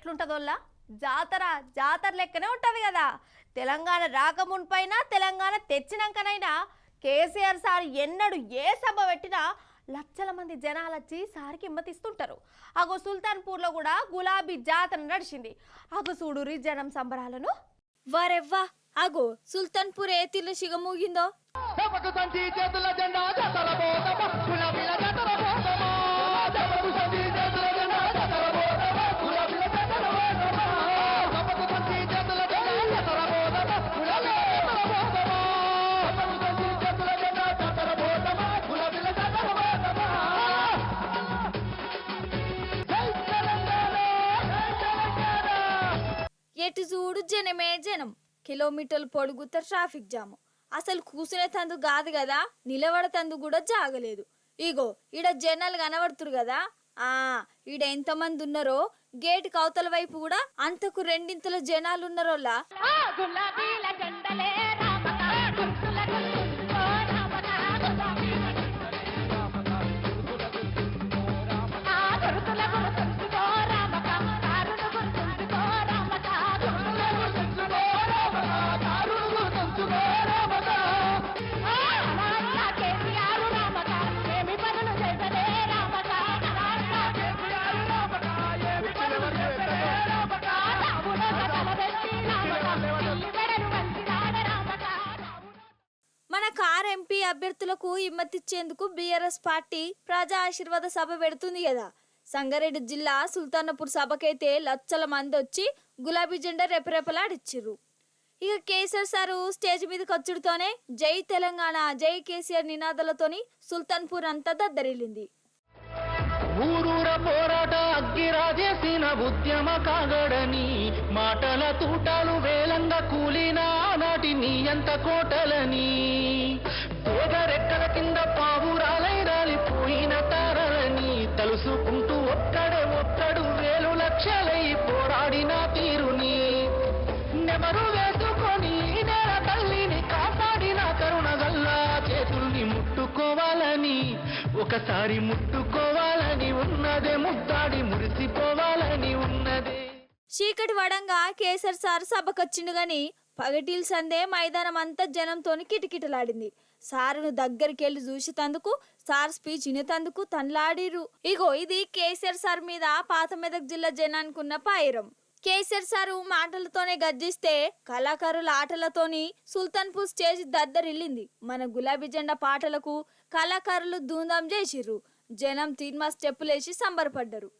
ఎట్లుంటదోల్లా జాతర జాతర లెక్కనే ఉంటది కదా. తెలంగాణ రాకముంపైనా తెలంగాణ తెచ్చినాకనైనా కేసీఆర్ సార్ ఎన్నడు ఏ సభ పెట్టినా లక్షల మంది జనాలు వచ్చి సార్కి హిమ్మతిస్తుంటారు. అగో సుల్తాన్పూర్లో కూడా గులాబీ జాతర నడిచింది. అగో చూడురి జనం సంబరాలను. వారెవ్వా అగో సుల్తాన్పూర్ ఏ తీర్ల సిగమూగిందో. ఎటు చూడు జనమే జనం, కిలోమీటర్లు పొడుగుతా ట్రాఫిక్ జాము. అసలు కూసునే తందు కాదు కదా, నిలబడ తందు కూడా జాగలేదు. ఇగో ఈడ జనాలు కనబడుతురు కదా, ఈడ ఎంతమంది ఉన్నారో గేట్ కవతల వైపు కూడా అంతకు రెండింతల జనాలు ఉన్నారోలా. మన కార్ ఎంపీ అభ్యర్థులకు హిమ్మతిచ్చేందుకు బీఆర్ఎస్ పార్టీ ప్రజా ఆశీర్వాద సభ పెడుతుంది కదా. సంగారెడ్డి జిల్లా సుల్తానపూర్ సభకైతే లక్షల మంది వచ్చి గులాబీ జెండా రెపరెపలాడిచ్చిర్రు. ఇక కేసీఆర్ సారు స్టేజ్ మీదకి వచ్చుడుతోనే జై తెలంగాణ జై కేసీఆర్ నినాదాలతోని సుల్తాన్పూర్ అంతా దద్దరిల్లింది. ఊరూర పోరాట అగ్గిరాజేసిన ఉద్యమ కాగడని మాటల తూటాలు వేలంగా కూలిన నాటి నీ అంత కోటలని పేదరెక్కల కింద పావురాలై రాలిపోయిన తారలని తలుసుకుంటూ ఒక్కడు వేలు లక్షలై పోరాడిన తీరుని నెమరు వేసుకొని నేల తల్లిని కాపాడిన కరుణగల్లా చేతుల్ని ముట్టుకోవాలని ఒకసారి ముట్టుకోవాలని ఉన్నదే, ముద్దాడి మురిసిపోవాలని ఉన్నదే. చీకటి వడంగా కేసీఆర్ సార్ సభకొచ్చిండు గాని పగటిల్ సందే మైదానం అంతా జనంతోని కిటకిటలాడింది. సారును దగ్గరికి వెళ్ళి చూసేతందుకు, సార్ స్పీచ్ వినేతందుకు తన్లాడిరు. ఇగో ఇది కేసీఆర్ సార్ మీద పాత మెదక్ జిల్లా జనానికి ఉన్న పాయిరం. కేసీఆర్ సారు మాటలతోనే గర్జిస్తే కళాకారుల ఆటలతోని సుల్తాన్పూర్ స్టేజ్ దద్దరిల్లింది. మన గులాబీ జెండా పాటలకు కళాకారులు ధూంధాం చేసిర్రు. జనం తీర్మా స్టెప్పులేసి సంబరపడ్డరు.